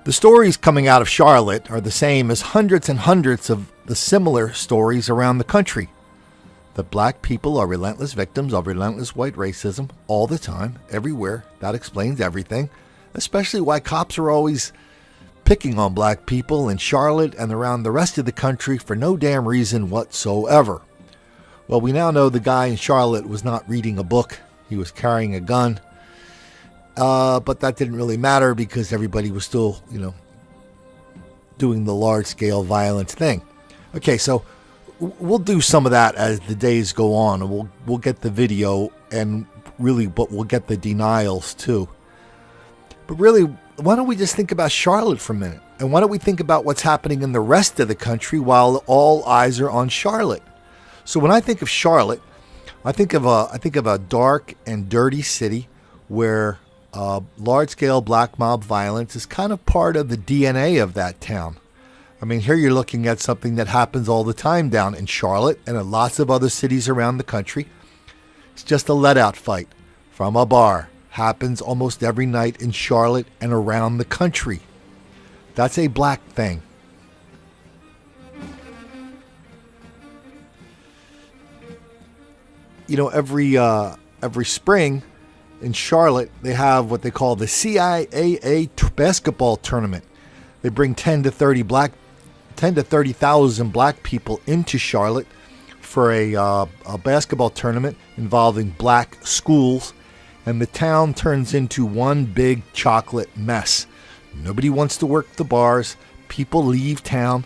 The stories coming out of Charlotte are the same as hundreds and hundreds of the similar stories around the country. That black people are relentless victims of relentless white racism all the time, everywhere. That explains everything, especially why cops are always picking on black people in Charlotte and around the rest of the country for no damn reason whatsoever. Well, we now know the guy in Charlotte was not reading a book. He was carrying a gun. But that didn't really matter because everybody was still, doing the large-scale violence thing. Okay, so we'll do some of that as the days go on, and we'll get the video but we'll get the denials too. But really, why don't we just think about Charlotte for a minute? And why don't we think about what's happening in the rest of the country while all eyes are on Charlotte? So when I think of Charlotte, I think of a dark and dirty city where large-scale black mob violence is kind of part of the DNA of that town. I mean, here you're looking at something that happens all the time down in Charlotte and in lots of other cities around the country. It's just a let-out fight from a bar. Happens almost every night in Charlotte and around the country. That's a black thing. Every spring in Charlotte, they have what they call the CIAA basketball tournament. They bring 10 to 30,000 black people into Charlotte for a basketball tournament involving black schools, and the town turns into one big chocolate mess. Nobody wants to work the bars. People leave town.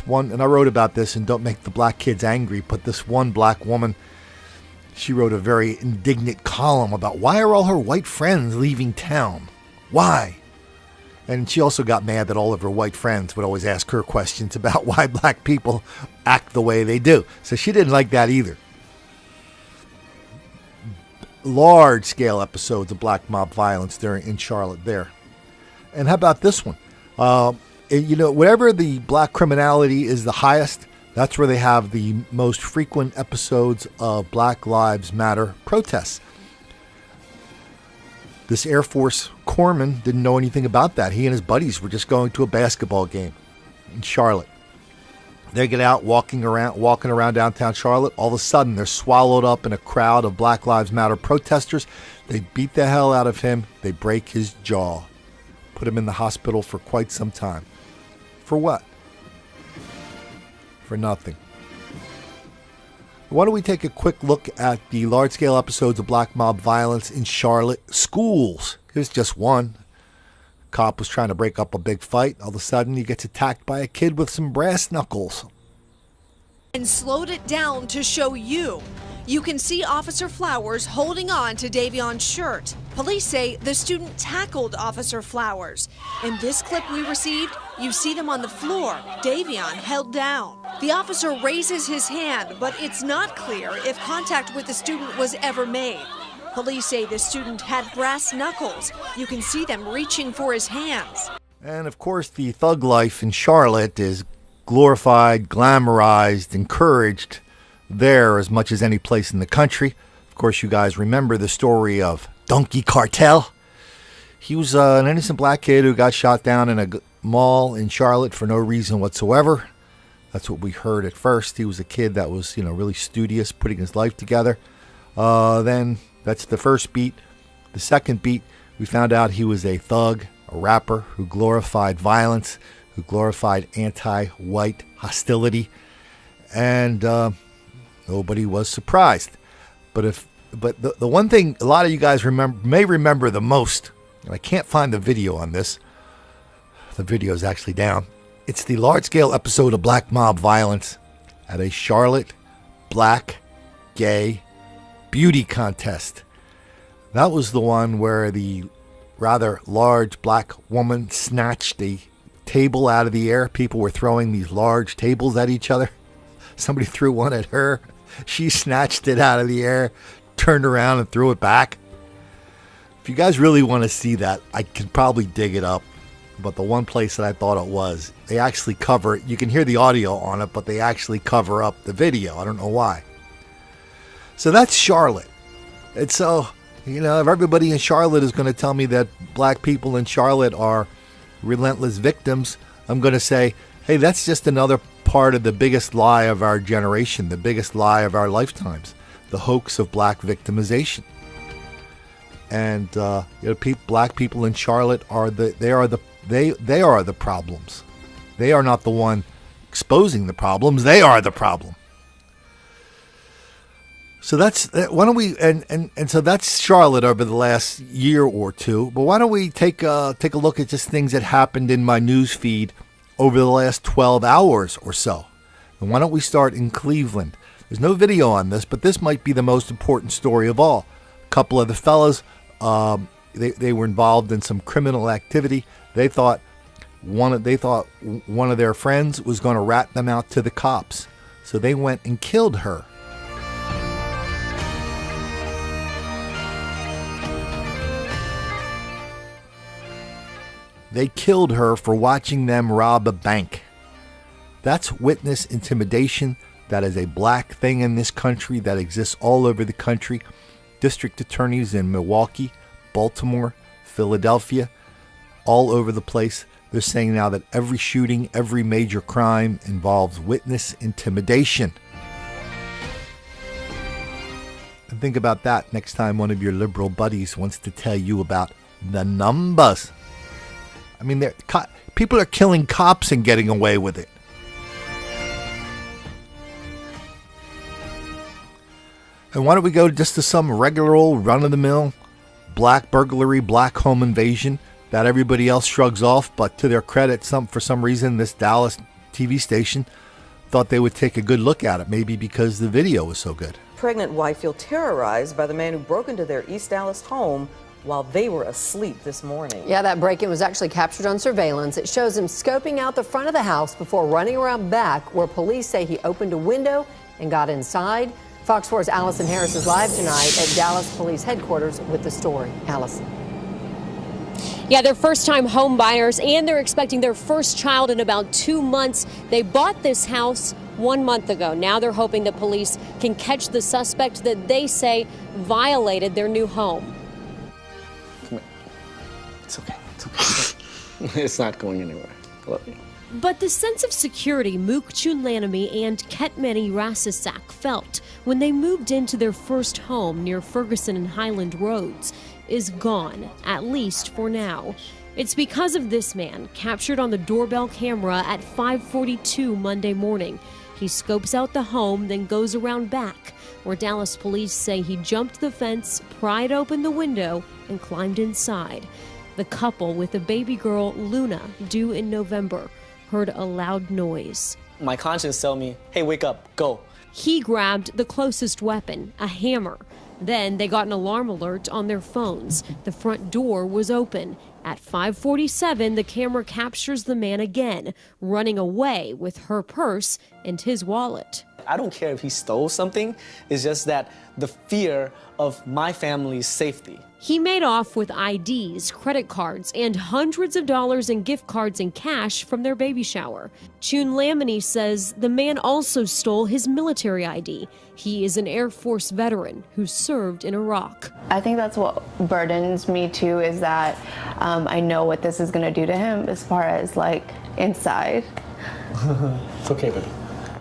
And I wrote about this in Don't Make the Black Kids Angry, but this one black woman, she wrote a very indignant column about why are all her white friends leaving town? Why? And she also got mad that all of her white friends would always ask her questions about why black people act the way they do. So she didn't like that either. Large-scale episodes of black mob violence in Charlotte there. And how about this one? Wherever the black criminality is the highest, that's where they have the most frequent episodes of Black Lives Matter protests. This Air Force corpsman didn't know anything about that. He and his buddies were just going to a basketball game in Charlotte. They get out walking around downtown Charlotte. All of a sudden, they're swallowed up in a crowd of Black Lives Matter protesters. They beat the hell out of him. They break his jaw. Put him in the hospital for quite some time. For what? For nothing. Why don't we take a quick look at the large-scale episodes of black mob violence in Charlotte schools? Here's just one. Cop was trying to break up a big fight. All of a sudden, he gets attacked by a kid with some brass knuckles. And slowed it down to show you. You can see Officer Flowers holding on to Davion's shirt. Police say the student tackled Officer Flowers. In this clip we received, you see them on the floor, Davion held down. The officer raises his hand, but it's not clear if contact with the student was ever made. Police say the student had brass knuckles. You can see them reaching for his hands. And of course, the thug life in Charlotte is glorified, glamorized, encouraged there as much as any place in the country. Of course, you guys remember the story of Donkey Cartel. He was an innocent black kid who got shot down in a mall in Charlotte for no reason whatsoever. That's what we heard at first. He was a kid that was, really studious, putting his life together. Then that's the first beat. The second beat, we found out he was a thug, a rapper who glorified violence, who glorified anti-white hostility, and nobody was surprised. But the one thing a lot of you guys may remember the most, and I can't find the video on this. The video is actually down. It's the large-scale episode of black mob violence at a Charlotte black gay beauty contest. That was the one where the rather large black woman snatched a table out of the air. People were throwing these large tables at each other. Somebody threw one at her. She snatched it out of the air, turned around and threw it back. If you guys really want to see that, I can probably dig it up. But the one place that I thought it was, they actually cover it. You can hear the audio on it, but they actually cover up the video. I don't know why. So that's Charlotte. And so, if everybody in Charlotte is going to tell me that black people in Charlotte are relentless victims, I'm going to say, hey, that's just another part of the biggest lie of our generation, the biggest lie of our lifetimes, the hoax of black victimization. And black people in Charlotte are the problems. They are not the one exposing the problems. They are the problem. So why don't we and so that's Charlotte over the last year or two. But why don't we take a look at just things that happened in my news feed over the last 12 hours or so. And why don't we start in Cleveland? There's no video on this, but this might be the most important story of all. A couple of the fellas, they were involved in some criminal activity. They thought one of their friends was going to rat them out to the cops, so they went and killed her. They killed her for watching them rob a bank. That's witness intimidation. That is a black thing in this country that exists all over the country. District attorneys in Milwaukee, Baltimore, Philadelphia, all over the place. They're saying now that every shooting, every major crime involves witness intimidation. And think about that next time one of your liberal buddies wants to tell you about the numbers. I mean, people are killing cops and getting away with it. And why don't we go just to some regular old run-of-the-mill black burglary, black home invasion that everybody else shrugs off, but to their credit, for some reason, this Dallas TV station thought they would take a good look at it, maybe because the video was so good. Pregnant wife feel terrorized by the man who broke into their East Dallas home while they were asleep this morning. Yeah, that break-in was actually captured on surveillance. It shows him scoping out the front of the house before running around back, where police say he opened a window and got inside. Fox 4's Allison Harris is live tonight at Dallas Police Headquarters with the story. Allison. Yeah, they're first-time home buyers, and they're expecting their first child in about 2 months. They bought this house 1 month ago. Now they're hoping the police can catch the suspect that they say violated their new home. It's okay. It's okay. It's not going anywhere. I love you. But the sense of security Mook Chunlanami and Ketmeni Rasasak felt when they moved into their first home near Ferguson and Highland Roads is gone, at least for now. It's because of this man, captured on the doorbell camera at 5:42 Monday morning. He scopes out the home, then goes around back, where Dallas police say he jumped the fence, pried open the window, and climbed inside. The couple with a baby girl, Luna, due in November, heard a loud noise. My conscience tells me, hey, wake up, go. He grabbed the closest weapon, a hammer. Then they got an alarm alert on their phones. The front door was open. At 5:47, the camera captures the man again, running away with her purse and his wallet. I don't care if he stole something. It's just that the fear of my family's safety. He made off with IDs, credit cards, and hundreds of dollars in gift cards and cash from their baby shower. Chunlanami says the man also stole his military ID. He is an Air Force veteran who served in Iraq. I think that's what burdens me too, is that I know what this is going to do to him as far as like inside. It's okay, baby.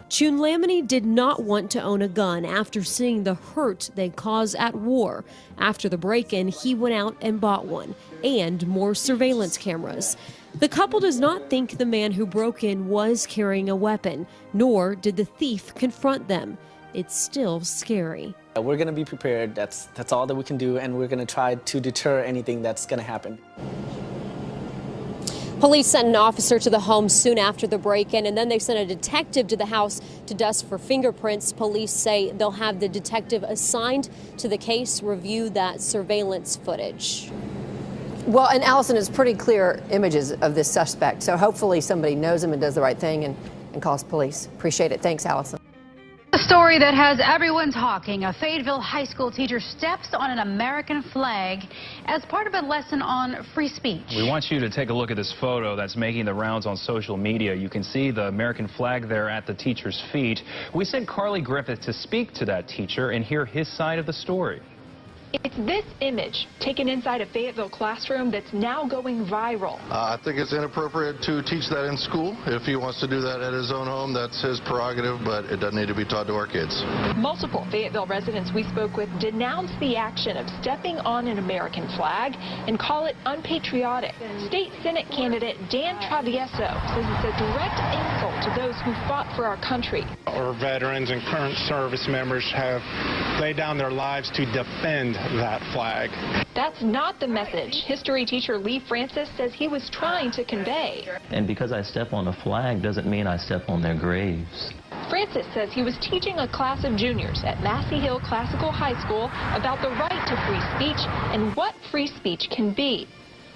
Chunlanami did not want to own a gun after seeing the hurt they cause at war. After the break-in, he went out and bought one, and more surveillance cameras. The couple does not think the man who broke in was carrying a weapon, nor did the thief confront them. It's still scary. We're going to be prepared. That's all that we can do, and we're going to try to deter anything that's going to happen. Police sent an officer to the home soon after the break-in, and then they sent a detective to the house to dust for fingerprints. Police say they'll have the detective assigned to the case review that surveillance footage. Well, and Allison, it's pretty clear images of this suspect, so hopefully somebody knows him and does the right thing and calls police. Appreciate it. Thanks, Allison. The story that has everyone talking. A Fayetteville high school teacher steps on an American flag as part of a lesson on free speech. We want you to take a look at this photo that's making the rounds on social media. You can see the American flag there at the teacher's feet. We sent Carly Griffith to speak to that teacher and hear his side of the story. It's this image taken inside a Fayetteville classroom that's now going viral. I think it's inappropriate to teach that in school. If he wants to do that at his own home, that's his prerogative, but it doesn't need to be taught to our kids. Multiple Fayetteville residents we spoke with denounce the action of stepping on an American flag and call it unpatriotic. State Senate candidate Dan Travieso says it's a direct insult to those who fought for our country. Our veterans and current service members have laid down their lives to defend that flag. That's not the message history teacher Lee Francis says he was trying to convey. And because I step on a flag doesn't mean I step on their graves. Francis says he was teaching a class of juniors at Massey Hill Classical High School about the right to free speech and what free speech can be.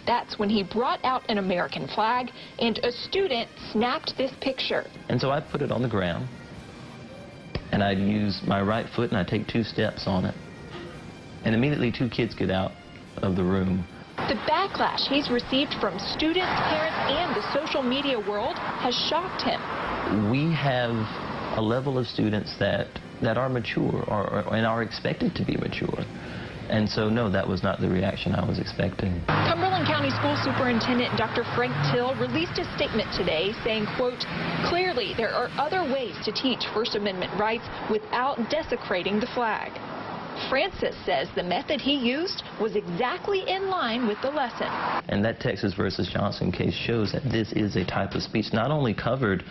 That's when he brought out an American flag and a student snapped this picture. And so I put it on the ground and I use my right foot and I take 2 steps on it. And immediately 2 kids get out of the room. The backlash he's received from students, parents, and the social media world has shocked him. We have a level of students that are mature and are expected to be mature. And so, no, that was not the reaction I was expecting. Cumberland County School Superintendent Dr. Frank Till released a statement today saying, quote, clearly there are other ways to teach First Amendment rights without desecrating the flag. Francis says the method he used was exactly in line with the lesson. And that Texas versus Johnson case shows that this is a type of speech not only covered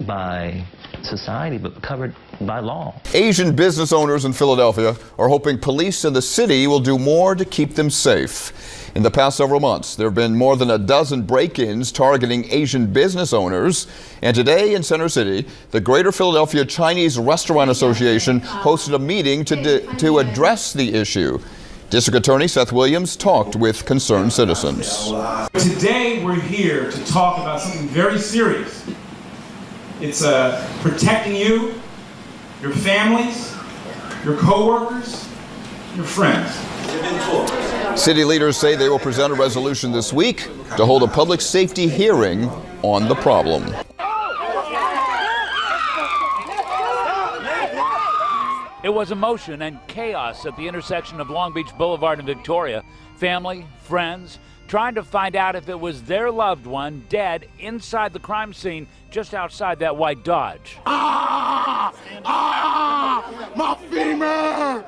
by society, but covered by law. Asian business owners in Philadelphia are hoping police in the city will do more to keep them safe. In the past several months, there have been more than a dozen break-ins targeting Asian business owners. And today in Center City, the Greater Philadelphia Chinese Restaurant Association hosted a meeting to address the issue. District Attorney Seth Williams talked with concerned citizens. Today we're here to talk about something very serious. It's protecting you, your families, your co-workers, your friends. City leaders say they will present a resolution this week to hold a public safety hearing on the problem. It was emotion and chaos at the intersection of Long Beach Boulevard and Victoria. Family, friends, trying to find out if it was their loved one dead inside the crime scene just outside that white Dodge. My female!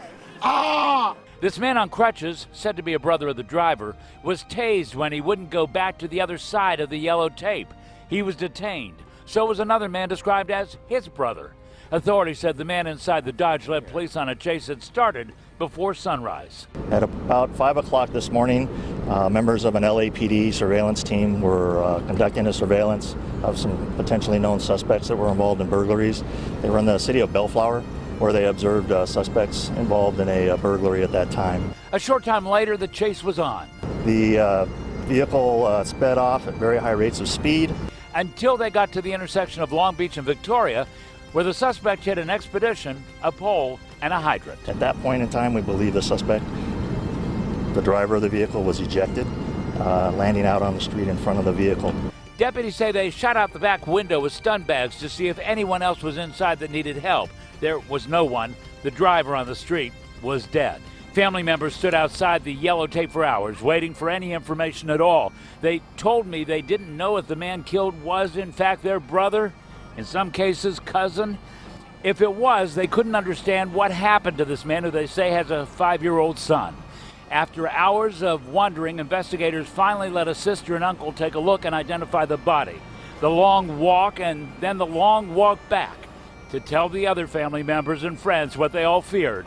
This man on crutches, said to be a brother of the driver, was tased when he wouldn't go back to the other side of the yellow tape. He was detained. So was another man described as his brother. Authorities said the man inside the Dodge led police on a chase that started before sunrise. At about 5 o'clock this morning, members of an LAPD surveillance team were conducting a surveillance of some potentially known suspects that were involved in burglaries. They were in the city of Bellflower, where they observed suspects involved in a burglary at that time. A short time later, the chase was on. The vehicle sped off at very high rates of speed. Until they got to the intersection of Long Beach and Victoria, where the suspect hit an Expedition, a pole, and a hydrant. At that point in time, we believe the suspect, the driver of the vehicle, was ejected, landing out on the street in front of the vehicle. Deputies say they shot out the back window with stun bags to see if anyone else was inside that needed help. There was no one. The driver on the street was dead. Family members stood outside the yellow tape for hours, waiting for any information at all. They told me they didn't know if the man killed was, in fact, their brother, in some cases, cousin. If it was, they couldn't understand what happened to this man who they say has a 5-year-old son. After hours of wondering, investigators finally let a sister and uncle take a look and identify the body. The long walk and then the long walk back to tell the other family members and friends what they all feared.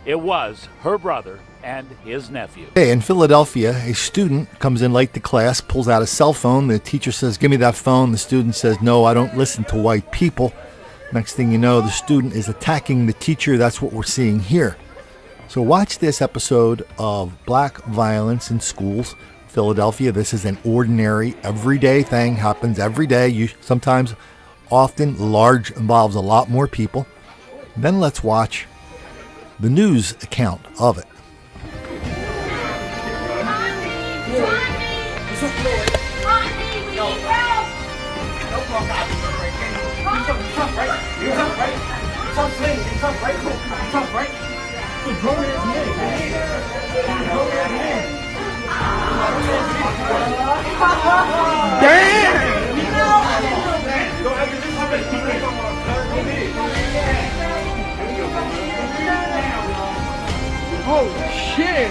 It was her brother and his nephew. Hey, in Philadelphia, a student comes in late to class, pulls out a cell phone. The teacher says, "Give me that phone." The student says, "No, I don't listen to white people." Next thing you know, the student is attacking the teacher. That's what we're seeing here. So watch this episode of Black Violence in Schools, Philadelphia. This is an ordinary, everyday thing. Happens every day. Sometimes, often, large, involves a lot more people. Then let's watch the news account of it. Oh shit!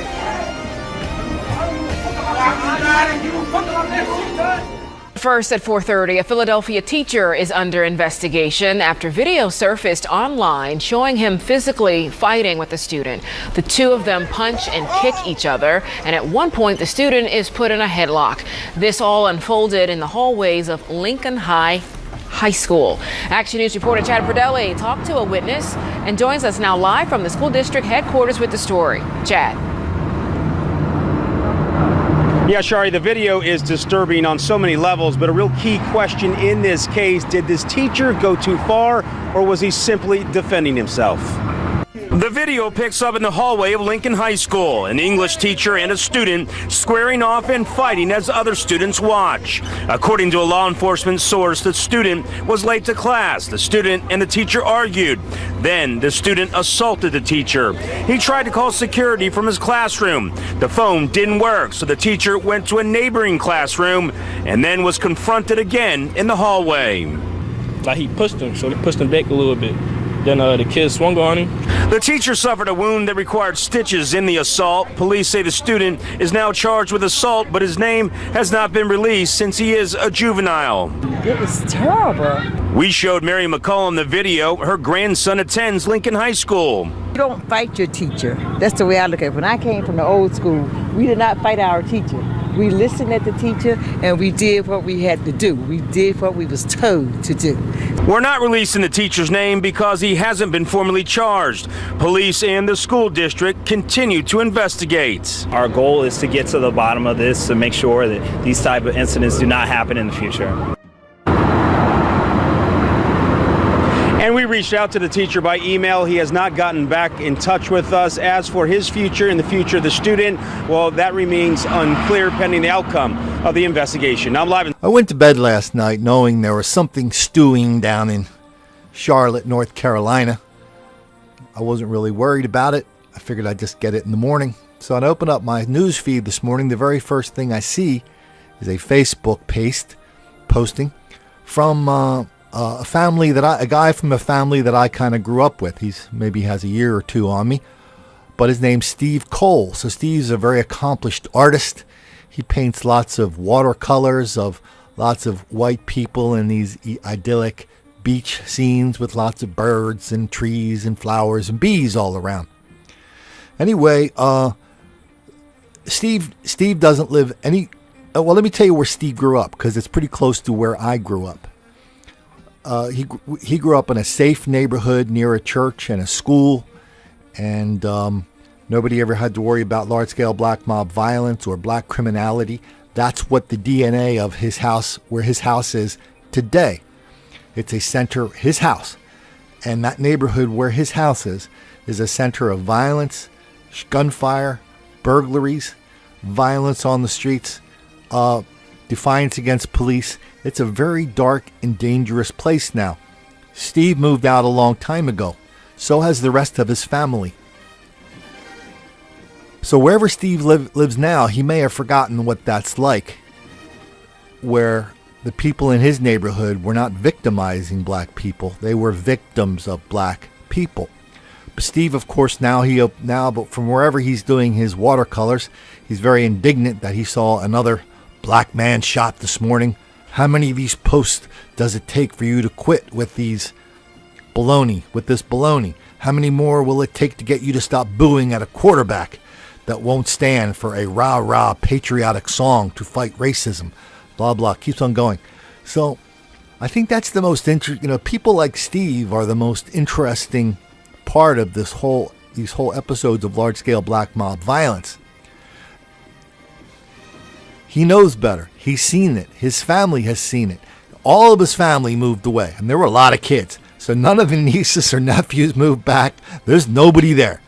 First at 4:30, a Philadelphia teacher is under investigation after video surfaced online showing him physically fighting with a student. The two of them punch and kick each other, and at one point the student is put in a headlock. This all unfolded in the hallways of Lincoln High School. Action News reporter Chad Pradelli talked to a witness and joins us now live from the school district headquarters with the story. Chad. Yeah, Shari, the video is disturbing on so many levels, but a real key question in this case, did this teacher go too far, or was he simply defending himself? The video picks up in the hallway of Lincoln High School, an English teacher and a student squaring off and fighting as other students watch. According to a law enforcement source, the student was late to class. The student and the teacher argued. Then the student assaulted the teacher. He tried to call security from his classroom. The phone didn't work, so the teacher went to a neighboring classroom and then was confronted again in the hallway. Like he pushed him, so he pushed him back a little bit. Then the kid swung on him. The teacher suffered a wound that required stitches in the assault. Police say the student is now charged with assault, but his name has not been released since he is a juvenile. It was terrible. We showed Mary McCollum the video. Her grandson attends Lincoln High School. You don't fight your teacher. That's the way I look at it. When I came from the old school, we did not fight our teacher. We listened at the teacher and we did what we had to do. We did what we was told to do. We're not releasing the teacher's name because he hasn't been formally charged. Police and the school district continue to investigate. Our goal is to get to the bottom of this to make sure that these type of incidents do not happen in the future. And we reached out to the teacher by email. He has not gotten back in touch with us. As for his future and the future of the student, well, that remains unclear pending the outcome of the investigation. Now I'm live. I went to bed last night knowing there was something stewing down in Charlotte, North Carolina. I wasn't really worried about it. I figured I'd just get it in the morning. So I opened up my news feed this morning. The very first thing I see is a Facebook posting from a guy from a family that I kind of grew up with. He's maybe has a year or two on me, but his name's Steve Cole. So Steve's a very accomplished artist. He paints lots of watercolors of lots of white people in these idyllic beach scenes with lots of birds and trees and flowers and bees all around. Anyway, Steve doesn't live any. Well, let me tell you where Steve grew up because it's pretty close to where I grew up. He grew up in a safe neighborhood near a church and a school, and nobody ever had to worry about large-scale black mob violence or black criminality. That's what the DNA of his house, where his house is today. It's a center, his house, and that neighborhood where his house is a center of violence, gunfire, burglaries, violence on the streets, defiance against police. It's a very dark and dangerous place now. Steve moved out a long time ago. So has the rest of his family. So wherever Steve lives now, he may have forgotten what that's like, where the people in his neighborhood were not victimizing black people. They were victims of black people. But Steve, of course, but from wherever he's doing his watercolors, he's very indignant that he saw another black man shot this morning. How many of these posts does it take for you to quit with this baloney? How many more will it take to get you to stop booing at a quarterback that won't stand for a rah-rah patriotic song to fight racism? Blah, blah, keeps on going. So I think that's the most interesting, people like Steve are the most interesting part of these whole episodes of large-scale black mob violence. He knows better. He's seen it. His family has seen it. All of his family moved away, and there were a lot of kids. So none of the nieces or nephews moved back. There's nobody there.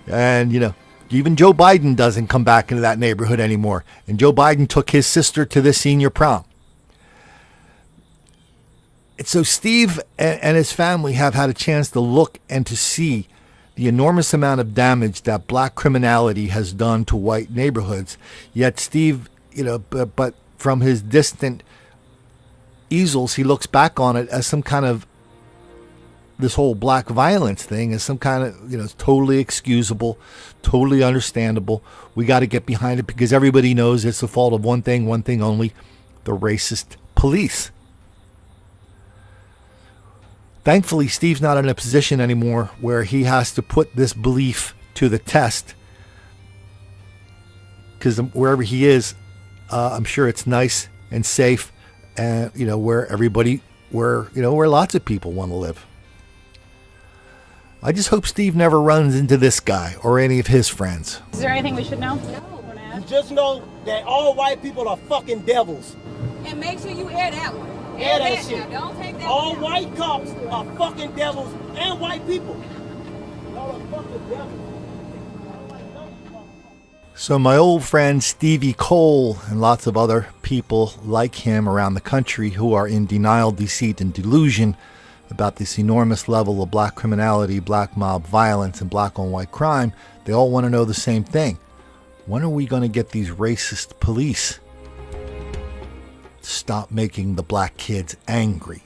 And, even Joe Biden doesn't come back into that neighborhood anymore. And Joe Biden took his sister to the senior prom. And so Steve and his family have had a chance to look and to see the enormous amount of damage that black criminality has done to white neighborhoods. Yet Steve, but from his distant easels, he looks back on it as some kind of, this whole black violence thing as some kind of, totally excusable, totally understandable. We got to get behind it because everybody knows it's the fault of one thing only, the racist police. Thankfully, Steve's not in a position anymore where he has to put this belief to the test, because wherever he is, I'm sure it's nice and safe, and where lots of people want to live. I just hope Steve never runs into this guy or any of his friends. Is there anything we should know? You just know that all white people are fucking devils. And make sure you air that one. Air that shit. Now. Don't take that. All white cops are fucking devils and white people. Y'all are fucking devils. So my old friend Stevie Cole and lots of other people like him around the country who are in denial, deceit, and delusion about this enormous level of black criminality, black mob violence, and black on white crime, they all want to know the same thing. When are we going to get these racist police to stop making the black kids angry?